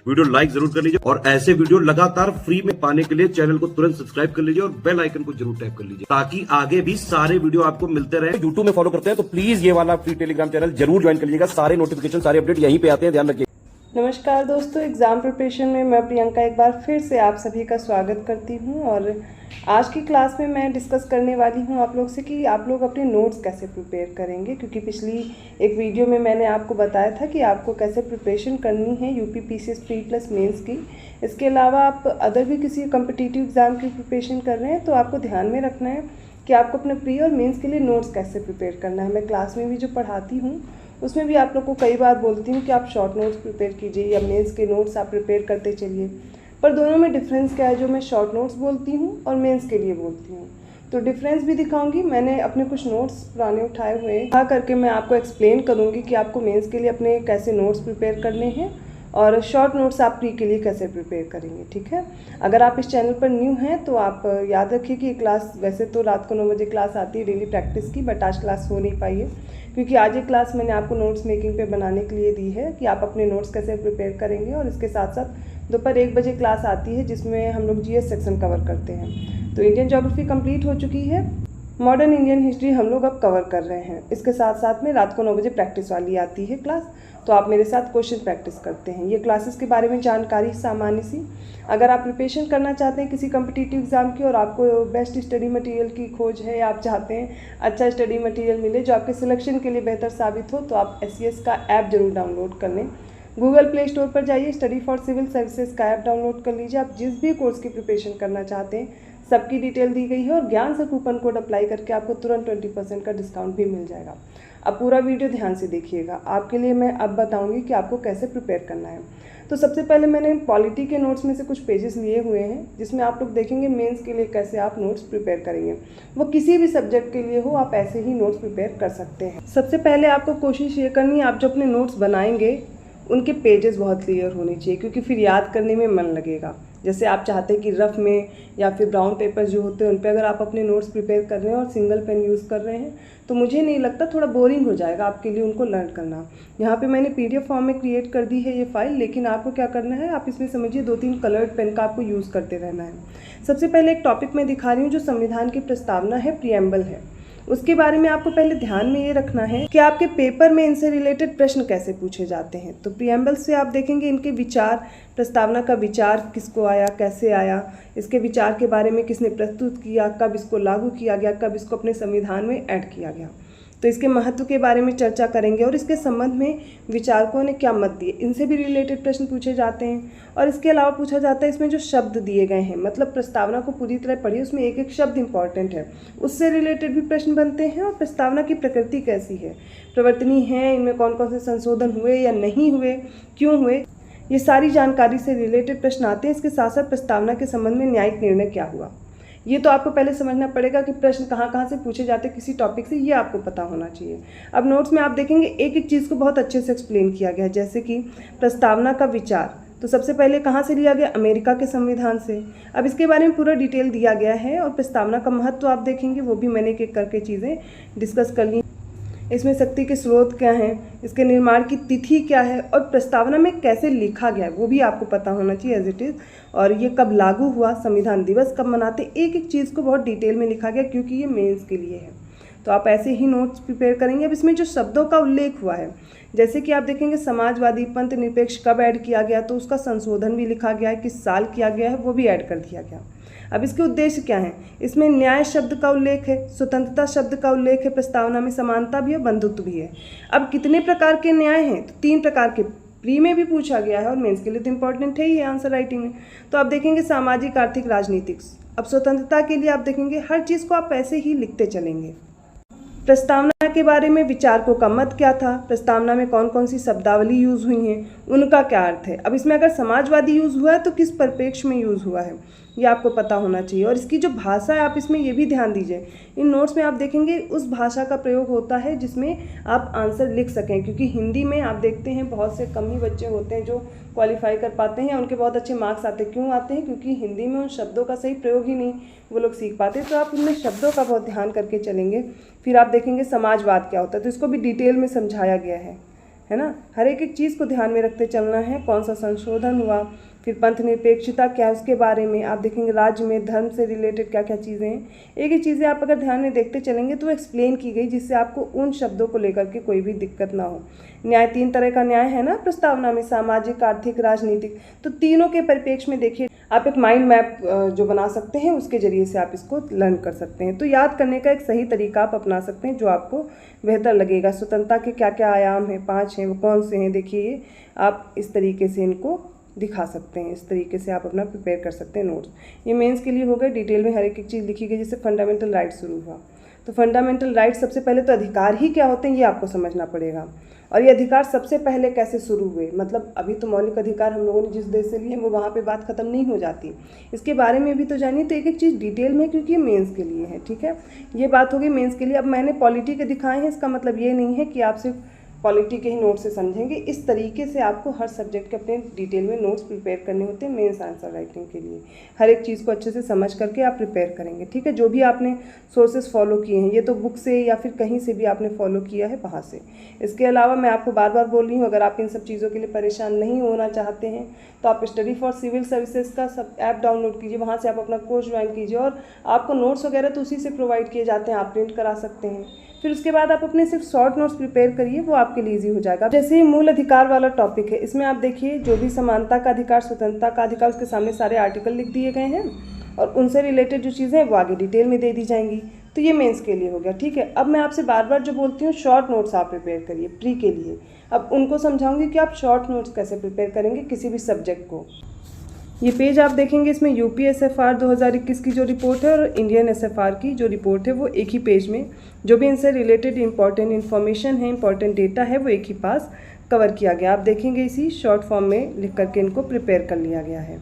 Video like जरूर कर लीजिए और ऐसे वीडियो लगातार फ्री में पाने के लिए चैनल को तुरंत सब्सक्राइब कर लीजिए और बेल आइकन को जरूर टैप कर लीजिए ताकि आगे भी सारे वीडियो आपको मिलते रहे। यूट्यूब में फॉलो करते हैं तो प्लीज ये वाला फ्री टेलीग्राम चैनल जरूर ज्वाइन कर लीजिएगा। सारे नोटिफिकेशन सारे अपडेट यहीं पे आते हैं, ध्यान रखिए। नमस्कार दोस्तों, एग्ज़ाम प्रिपरेशन में मैं प्रियंका एक बार फिर से आप सभी का स्वागत करती हूं और आज की क्लास में मैं डिस्कस करने वाली हूं आप लोग से कि आप लोग अपने नोट्स कैसे प्रिपेयर करेंगे। क्योंकि पिछली एक वीडियो में मैंने आपको बताया था कि आपको कैसे प्रिपरेशन करनी है UP PCS pre plus mains की। इसके अलावा आप अदर भी किसी कम्पिटिटिव एग्ज़ाम की प्रिपरेशन कर रहे हैं तो आपको ध्यान में रखना है कि आपको अपने प्री और मेन्स के लिए नोट्स कैसे प्रिपेयर करना है। मैं क्लास में भी जो पढ़ाती हूँ उसमें भी आप लोग को कई बार बोलती हूँ कि आप शॉर्ट नोट्स प्रिपेयर कीजिए या मेंस के नोट्स आप प्रिपेयर करते चलिए। पर दोनों में डिफरेंस क्या है जो मैं शॉर्ट नोट्स बोलती हूँ और मेंस के लिए बोलती हूँ, तो डिफरेंस भी दिखाऊंगी। मैंने अपने कुछ नोट्स पुराने उठाए हुए हैं करके मैं आपको एक्सप्लेन करूँगी कि आपको मेंस के लिए अपने कैसे नोट्स प्रिपेयर करने हैं और शॉर्ट नोट्स आप प्री के लिए कैसे प्रिपेयर करेंगे। ठीक है, अगर आप इस चैनल पर न्यू हैं तो आप याद रखिए कि ये क्लास वैसे तो रात को 9 बजे क्लास आती है डेली प्रैक्टिस की, बट आज क्लास हो नहीं पाई है क्योंकि आज ये क्लास मैंने आपको नोट्स मेकिंग पे बनाने के लिए दी है कि आप अपने नोट्स कैसे प्रिपेयर करेंगे। और इसके साथ साथ दोपहर 1 बजे क्लास आती है जिसमें हम लोग जीएस सेक्शन कवर करते हैं। तो इंडियन ज्योग्राफी कंप्लीट हो चुकी है, मॉडर्न इंडियन हिस्ट्री हम लोग अब कवर कर रहे हैं। इसके साथ साथ में रात को 9 बजे प्रैक्टिस वाली आती है क्लास, तो आप मेरे साथ क्वेश्चन प्रैक्टिस करते हैं। ये क्लासेस के बारे में जानकारी सामान्य सी। अगर आप प्रिपरेशन करना चाहते हैं किसी कम्पिटिटिव एग्ज़ाम की और आपको बेस्ट स्टडी मटेरियल की खोज है, आप चाहते हैं अच्छा स्टडी मटेरियल मिले जो आपके सिलेक्शन के लिए बेहतर साबित हो, तो आप SCS का ऐप जरूर डाउनलोड कर लें। गूगल प्ले स्टोर पर जाइए, स्टडी फॉर सिविल सर्विसेज का ऐप डाउनलोड कर लीजिए। आप जिस भी कोर्स की प्रिपरेशन करना चाहते हैं सबकी डिटेल दी गई है और ज्ञान से कूपन कोड अप्लाई करके आपको तुरंत 20% का डिस्काउंट भी मिल जाएगा। अब पूरा वीडियो ध्यान से देखिएगा, आपके लिए मैं अब बताऊंगी कि आपको कैसे प्रिपेयर करना है। तो सबसे पहले मैंने पॉलिटी के नोट्स में से कुछ पेजेस लिए हुए हैं जिसमें आप लोग देखेंगे मेंस के लिए कैसे आप नोट्स प्रिपेयर करेंगे। वो किसी भी सब्जेक्ट के लिए हो, आप ऐसे ही नोट्स प्रिपेयर कर सकते हैं। सबसे पहले आपको कोशिश ये करनी है आप जो अपने नोट्स बनाएंगे उनके पेजेस बहुत क्लियर होने चाहिए क्योंकि फिर याद करने में मन लगेगा। जैसे आप चाहते हैं कि रफ में या फिर ब्राउन पेपर्स जो होते हैं उन पे अगर आप अपने नोट्स प्रिपेयर कर रहे हैं और सिंगल पेन यूज़ कर रहे हैं तो मुझे नहीं लगता, थोड़ा बोरिंग हो जाएगा आपके लिए उनको लर्न करना। यहाँ पे मैंने PDF फॉर्म में क्रिएट कर दी है ये फाइल, लेकिन आपको क्या करना है, आप इसमें समझिए 2-3 कलर्ड पेन का आपको यूज़ करते रहना है। सबसे पहले एक टॉपिक मैं दिखा रही हूँ जो संविधान की प्रस्तावना है, प्रिएम्बल है। उसके बारे में आपको पहले ध्यान में ये रखना है कि आपके पेपर में इनसे रिलेटेड प्रश्न कैसे पूछे जाते हैं। तो प्रिएम्बल से आप देखेंगे इनके विचार, प्रस्तावना का विचार किसको आया, कैसे आया, इसके विचार के बारे में किसने प्रस्तुत किया, कब इसको लागू किया गया, कब इसको अपने संविधान में ऐड किया गया। तो इसके महत्व के बारे में चर्चा करेंगे और इसके संबंध में विचारकों ने क्या मत दिए, इनसे भी रिलेटेड प्रश्न पूछे जाते हैं। और इसके अलावा पूछा जाता है इसमें जो शब्द दिए गए हैं, मतलब प्रस्तावना को पूरी तरह पढ़िए, उसमें एक एक शब्द इंपॉर्टेंट है, उससे रिलेटेड भी प्रश्न बनते हैं। और प्रस्तावना की प्रकृति कैसी है, प्रवर्तनीय है, इनमें कौन कौन से संशोधन हुए या नहीं हुए, क्यों हुए, ये सारी जानकारी से रिलेटेड प्रश्न आते हैं। इसके साथ साथ प्रस्तावना के संबंध में न्यायिक निर्णय क्या हुआ, ये तो आपको पहले समझना पड़ेगा कि प्रश्न कहाँ कहाँ से पूछे जाते हैं किसी टॉपिक से, ये आपको पता होना चाहिए। अब नोट्स में आप देखेंगे एक एक चीज़ को बहुत अच्छे से एक्सप्लेन किया गया है। जैसे कि प्रस्तावना का विचार, तो सबसे पहले कहाँ से लिया गया, अमेरिका के संविधान से। अब इसके बारे में पूरा डिटेल दिया गया है। और प्रस्तावना का महत्व आप देखेंगे वो भी मैंने एक एक करके चीज़ें डिस्कस कर ली। इसमें शक्ति के स्रोत क्या हैं, इसके निर्माण की तिथि क्या है और प्रस्तावना में कैसे लिखा गया है वो भी आपको पता होना चाहिए एज इट इज़। और ये कब लागू हुआ, संविधान दिवस कब मनाते, एक एक चीज़ को बहुत डिटेल में लिखा गया क्योंकि ये मेंस के लिए है। तो आप ऐसे ही नोट्स प्रिपेयर करेंगे। अब इसमें जो शब्दों का उल्लेख हुआ है, जैसे कि आप देखेंगे समाजवादी, पंथ निरपेक्ष कब ऐड किया गया, तो उसका संशोधन भी लिखा गया है, किस साल किया गया है वो भी ऐड कर दिया गया। अब इसके उद्देश्य क्या हैं, इसमें न्याय शब्द का उल्लेख है, स्वतंत्रता शब्द का उल्लेख है, प्रस्तावना में समानता भी है, बंधुत्व भी है। अब कितने प्रकार के न्याय हैं, तो 3 प्रकार के प्री में भी पूछा गया है और मेंस के लिए तो इंपॉर्टेंट है ही है आंसर राइटिंग में। तो आप देखेंगे सामाजिक, आर्थिक, राजनीतिक। अब स्वतंत्रता के लिए आप देखेंगे हर चीज़ को आप ऐसे ही लिखते चलेंगे। प्रस्तावना के बारे में विचारकों का मत क्या था, प्रस्तावना में कौन कौन सी शब्दावली यूज़ हुई हैं, उनका क्या अर्थ है। अब इसमें अगर समाजवादी यूज़ हुआ है तो किस परिप्रेक्ष्य में यूज़ हुआ है ये आपको पता होना चाहिए। और इसकी जो भाषा है आप इसमें ये भी ध्यान दीजिए, इन नोट्स में आप देखेंगे उस भाषा का प्रयोग होता है जिसमें आप आंसर लिख सकें। क्योंकि हिंदी में आप देखते हैं बहुत से कम ही बच्चे होते हैं जो क्वालिफाई कर पाते हैं या उनके बहुत अच्छे मार्क्स आते हैं। क्यों आते हैं, क्योंकि हिंदी में उन शब्दों का सही प्रयोग ही नहीं वो लोग सीख पाते। तो आप उनमें शब्दों का बहुत ध्यान करके चलेंगे। फिर आप देखेंगे समाजवाद क्या होता है, तो इसको भी डिटेल में समझाया गया है। है ना। हर एक एक चीज़ को ध्यान में रखते चलना है, कौन सा संशोधन हुआ, फिर पंथ निरपेक्षता क्या है उसके बारे में आप देखेंगे, राज्य में धर्म से रिलेटेड क्या क्या चीज़ें हैं, एक एक चीज़ें आप अगर ध्यान में देखते चलेंगे तो एक्सप्लेन की गई, जिससे आपको उन शब्दों को लेकर के कोई भी दिक्कत ना हो। न्याय 3 तरह का न्याय है ना प्रस्तावना में, सामाजिक, आर्थिक, राजनीतिक, तो तीनों के परिप्रेक्ष्य में देखिए आप एक माइंड मैप जो बना सकते हैं उसके जरिए से आप इसको लर्न कर सकते हैं। तो याद करने का एक सही तरीका आप अपना सकते हैं जो आपको बेहतर लगेगा। स्वतंत्रता के क्या क्या आयाम हैं, 5 हैं, वो कौन से हैं, देखिए आप इस तरीके से इनको दिखा सकते हैं, इस तरीके से आप अपना प्रिपेयर कर सकते हैं नोट्स। ये मेंस के लिए हो गए, डिटेल में हर एक एक चीज़ लिखी गई। जैसे फंडामेंटल राइट शुरू हुआ, तो फंडामेंटल राइट सबसे पहले तो अधिकार ही क्या होते हैं ये आपको समझना पड़ेगा, और ये अधिकार सबसे पहले कैसे शुरू हुए, मतलब अभी तो मौलिक अधिकार हम लोगों ने जिस देश से लिए वो वहाँ पे बात खत्म नहीं हो जाती, इसके बारे में भी तो जानिए। तो एक एक चीज़ डिटेल में, क्योंकि ये मेंस के लिए है, ठीक है। ये बात होगी मेंस के लिए। अब मैंने पॉलिटी के दिखाए हैं, इसका मतलब ये नहीं है कि आप सिर्फ पॉलिटी के ही नोट से समझेंगे। इस तरीके से आपको हर सब्जेक्ट के अपने डिटेल में नोट्स प्रिपेयर करने होते हैं मेंस आंसर राइटिंग के लिए। हर एक चीज़ को अच्छे से समझ करके आप प्रिपेयर करेंगे, ठीक है। जो भी आपने सोर्सेज फॉलो किए हैं, ये तो बुक से या फिर कहीं से भी आपने फॉलो किया है वहाँ से। इसके अलावा मैं आपको बार बार बोल रही हूँ, अगर आप इन सब चीज़ों के लिए परेशान नहीं होना चाहते हैं तो आप स्टडी फॉर सिविल सर्विसेज का सब ऐप डाउनलोड कीजिए, वहाँ से आप अपना कोर्स ज्वाइन कीजिए, और आपको नोट्स वगैरह तो उसी से प्रोवाइड किए जाते हैं, आप प्रिंट करा सकते हैं। फिर उसके बाद आप अपने सिर्फ शॉर्ट नोट्स प्रिपेयर करिए, वो आपके लिए ईजी हो जाएगा। जैसे मूल अधिकार वाला टॉपिक है, इसमें आप देखिए जो भी समानता का अधिकार, स्वतंत्रता का अधिकार, उसके सामने सारे आर्टिकल लिख दिए गए हैं, और उनसे रिलेटेड जो चीज़ें हैं वो आगे डिटेल में दे दी जाएंगी। तो ये मेंस के लिए हो गया, ठीक है। अब मैं आपसे बार बार जो बोलती हूँ, शॉर्ट नोट्स आप प्रिपेयर करिए प्री के लिए। अब उनको समझाऊंगी कि आप शॉर्ट नोट्स कैसे प्रिपेयर करेंगे किसी भी सब्जेक्ट को। ये पेज आप देखेंगे, इसमें यूपी SFR 2021 की जो रिपोर्ट है और इंडियन SFR की जो रिपोर्ट है वो एक ही पेज में, जो भी इनसे रिलेटेड इंपॉर्टेंट इन्फॉर्मेशन है, इंपॉर्टेंट डेटा है, वो एक ही पास कवर किया गया। आप देखेंगे इसी शॉर्ट फॉर्म में लिख करके इनको प्रिपेयर कर लिया गया है।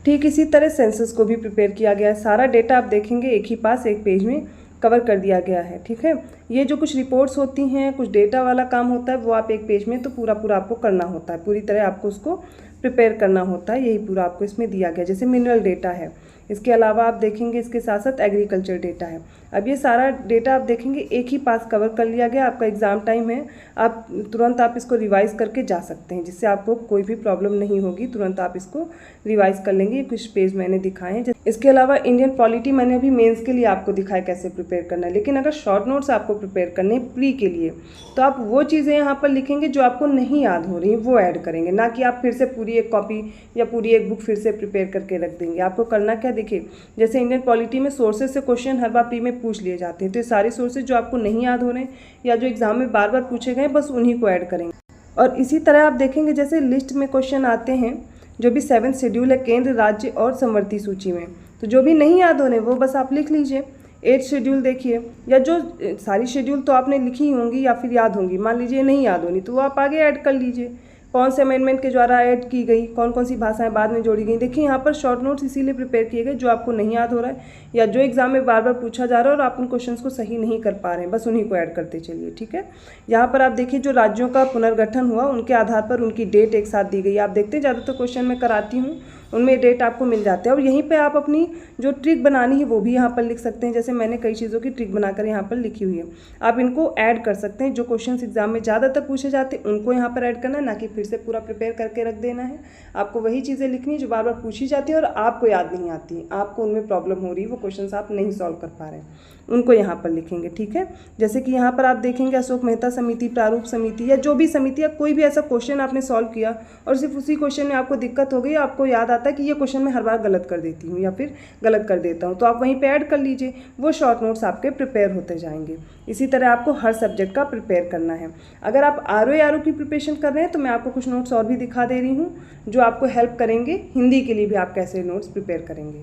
ठीक इसी तरह सेंसस को भी प्रिपेयर किया गया है, सारा डेटा आप देखेंगे एक ही पास एक पेज में कवर कर दिया गया है, ठीक है। ये जो कुछ रिपोर्ट्स होती हैं, कुछ डेटा वाला काम होता है, वो आप एक पेज में तो पूरा आपको करना होता है, पूरी तरह आपको उसको प्रिपेयर करना होता है, यही पूरा आपको इसमें दिया गया। जैसे मिनरल डेटा है, इसके अलावा आप देखेंगे इसके साथ साथ एग्रीकल्चर डेटा है। अब ये सारा डेटा आप देखेंगे एक ही पास कवर कर लिया गया। आपका एग्ज़ाम टाइम है, आप तुरंत आप इसको रिवाइज़ करके जा सकते हैं, जिससे आपको कोई भी प्रॉब्लम नहीं होगी, तुरंत आप इसको रिवाइज़ कर लेंगे। कुछ पेज मैंने दिखाए हैं। इसके अलावा इंडियन पॉलिटी मैंने अभी मेंस के लिए आपको दिखाया कैसे प्रिपेयर करना है, लेकिन अगर शॉर्ट नोट्स आपको प्रिपेयर करने प्री के लिए, तो आप वो चीज़ें यहाँ पर लिखेंगे जो आपको नहीं याद हो रही वो ऐड करेंगे, ना कि आप फिर से पूरी एक कॉपी या पूरी एक बुक फिर से प्रिपेयर करके रख देंगे। आपको करना क्या, देखिए जैसे इंडियन पॉलिटी में सोर्सेज से क्वेश्चन हर बार प्री में पूछ लिए जाते हैं, तो ये सारे सोर्सेज जो आपको नहीं याद हो रहे हैं या जो एग्जाम में बार बार पूछे गए बस उन्हीं को ऐड करेंगे। और इसी तरह आप देखेंगे जैसे लिस्ट में क्वेश्चन आते हैं, जो भी 7th शेड्यूल है केंद्र, राज्य और समवर्ती सूची में, तो जो भी नहीं याद हो रहे वो बस आप लिख लीजिए। 8th शेड्यूल देखिए, या जो सारी शेड्यूल तो आपने लिखी ही होंगी या फिर याद होंगी, मान लीजिए नहीं याद होनी तो वो आप आगे ऐड कर लीजिए, कौन से अमेंडमेंट के द्वारा ऐड की गई, कौन कौन सी भाषाएं बाद में जोड़ी गई। देखिए यहाँ पर शॉर्ट नोट्स इसीलिए प्रिपेयर किए गए जो आपको नहीं याद हो रहा है या जो एग्जाम में बार बार पूछा जा रहा है और आप उन क्वेश्चंस को सही नहीं कर पा रहे हैं, बस उन्हीं को ऐड करते चलिए, ठीक है। यहाँ पर आप देखिए जो राज्यों का पुनर्गठन हुआ उनके आधार पर उनकी डेट एक साथ दी गई। आप देखते हैं ज़्यादातर क्वेश्चन मैं कराती हूँ उनमें डेट आपको मिल जाते हैं, और यहीं पे आप अपनी जो ट्रिक बनानी है वो भी यहाँ पर लिख सकते हैं। जैसे मैंने कई चीज़ों की ट्रिक बनाकर यहाँ पर लिखी हुई है, आप इनको ऐड कर सकते हैं। जो क्वेश्चंस एग्जाम में ज़्यादातर पूछे जाते हैं उनको यहाँ पर ऐड करना है, ना कि फिर से पूरा प्रिपेयर करके रख देना है। आपको वही चीज़ें लिखनी है जो बार बार पूछी जाती है और आपको याद नहीं आती, आपको उनमें प्रॉब्लम हो रही है, वो क्वेश्चन आप नहीं सॉल्व कर पा रहे हैं, उनको यहाँ पर लिखेंगे, ठीक है। जैसे कि यहाँ पर आप देखेंगे अशोक मेहता समिति, प्रारूप समिति, या जो भी समिति या कोई भी ऐसा क्वेश्चन आपने सॉल्व किया और सिर्फ उसी क्वेश्चन में आपको दिक्कत हो गई, आपको याद आता है कि ये क्वेश्चन मैं हर बार गलत कर देती हूँ या फिर गलत कर देता हूँ, तो आप वहीं पे ऐड कर लीजिए, वो शॉर्ट नोट्स आपके प्रिपेयर होते जाएंगे। इसी तरह आपको हर सब्जेक्ट का प्रिपेयर करना है। अगर आप RO की प्रिपरेशन कर रहे हैं तो मैं आपको कुछ नोट्स और भी दिखा दे रही हूँ जो आपको हेल्प करेंगे। हिंदी के लिए भी आप कैसे नोट्स प्रिपेयर करेंगे,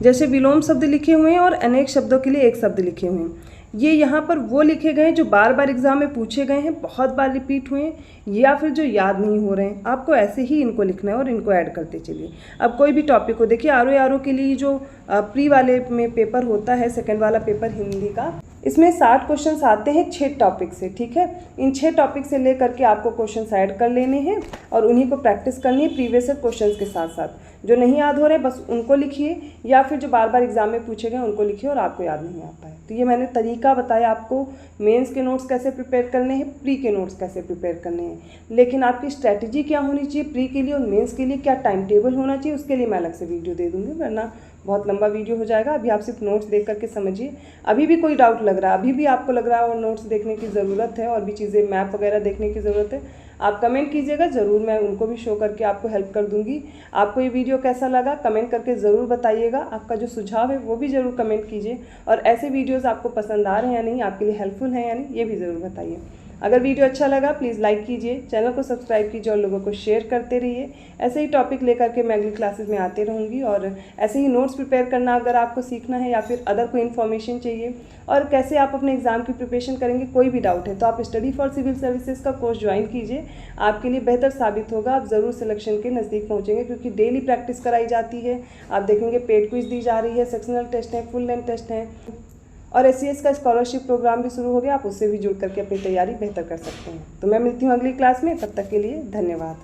जैसे विलोम शब्द लिखे हुए हैं और अनेक शब्दों के लिए एक शब्द लिखे हुए हैं, ये यहाँ पर वो लिखे गए हैं जो बार बार एग्जाम में पूछे गए हैं, बहुत बार रिपीट हुए हैं, या फिर जो याद नहीं हो रहे हैं। आपको ऐसे ही इनको लिखना है और इनको ऐड करते चलिए। अब कोई भी टॉपिक को देखिए, RO के लिए जो प्री वाले में पेपर होता है, सेकंड वाला पेपर हिंदी का, इसमें 60 क्वेश्चंस आते हैं 6 टॉपिक से, ठीक है। इन 6 टॉपिक से लेकर के आपको क्वेश्चंस ऐड कर लेने हैं और उन्हीं को प्रैक्टिस करनी है प्रीवियस ईयर क्वेश्चंस के साथ साथ। जो नहीं याद हो रहे बस उनको लिखिए, या फिर जो बार बार एग्जाम में पूछे गए उनको लिखिए और आपको याद नहीं आता है। तो ये मैंने तरीका बताया आपको, मेंस के नोट्स कैसे प्रिपेयर करने हैं, प्री के नोट्स कैसे प्रिपेयर करने हैं। लेकिन आपकी स्ट्रैटेजी क्या होनी चाहिए प्री के लिए और मेंस के लिए, क्या टाइम टेबल होना चाहिए, उसके लिए मैं अलग से वीडियो दे दूँगी, वरना बहुत लंबा वीडियो हो जाएगा। अभी आप सिर्फ नोट्स देख करके समझिए। अभी भी कोई डाउट लग रहा है, अभी भी आपको लग रहा है और नोट्स देखने की ज़रूरत है और भी चीज़ें मैप वगैरह देखने की ज़रूरत है, आप कमेंट कीजिएगा, ज़रूर मैं उनको भी शो करके आपको हेल्प कर दूंगी। आपको ये वीडियो कैसा लगा कमेंट करके ज़रूर बताइएगा। आपका जो सुझाव है वो भी ज़रूर कमेंट कीजिए, और ऐसे वीडियोज़ आपको पसंद आ रहे हैं या नहीं, आपके लिए हेल्पफुल हैं या नहीं, ये भी ज़रूर बताइए। अगर वीडियो अच्छा लगा प्लीज़ लाइक कीजिए, चैनल को सब्सक्राइब कीजिए और लोगों को शेयर करते रहिए। ऐसे ही टॉपिक लेकर के मैं अगली क्लासेस में आते रहूँगी, और ऐसे ही नोट्स प्रिपेयर करना अगर आपको सीखना है या फिर अदर कोई इन्फॉर्मेशन चाहिए और कैसे आप अपने एग्ज़ाम की प्रिपरेशन करेंगे, कोई भी डाउट है तो आप स्टडी फॉर सिविल सर्विसेज का कोर्स ज्वाइन कीजिए। आपके लिए बेहतर साबित होगा, आप ज़रूर सिलेक्शन के नज़दीक पहुँचेंगे, क्योंकि डेली प्रैक्टिस कराई जाती है। आप देखेंगे पेड क्विज दी जा रही है, सेक्शनल टेस्ट हैं, फुल लेंथ टेस्ट हैं, और SCS का स्कॉलरशिप प्रोग्राम भी शुरू हो गया, आप उससे भी जुड़ करके अपनी तैयारी बेहतर कर सकते हैं। तो मैं मिलती हूँ अगली क्लास में, तब तक के लिए धन्यवाद।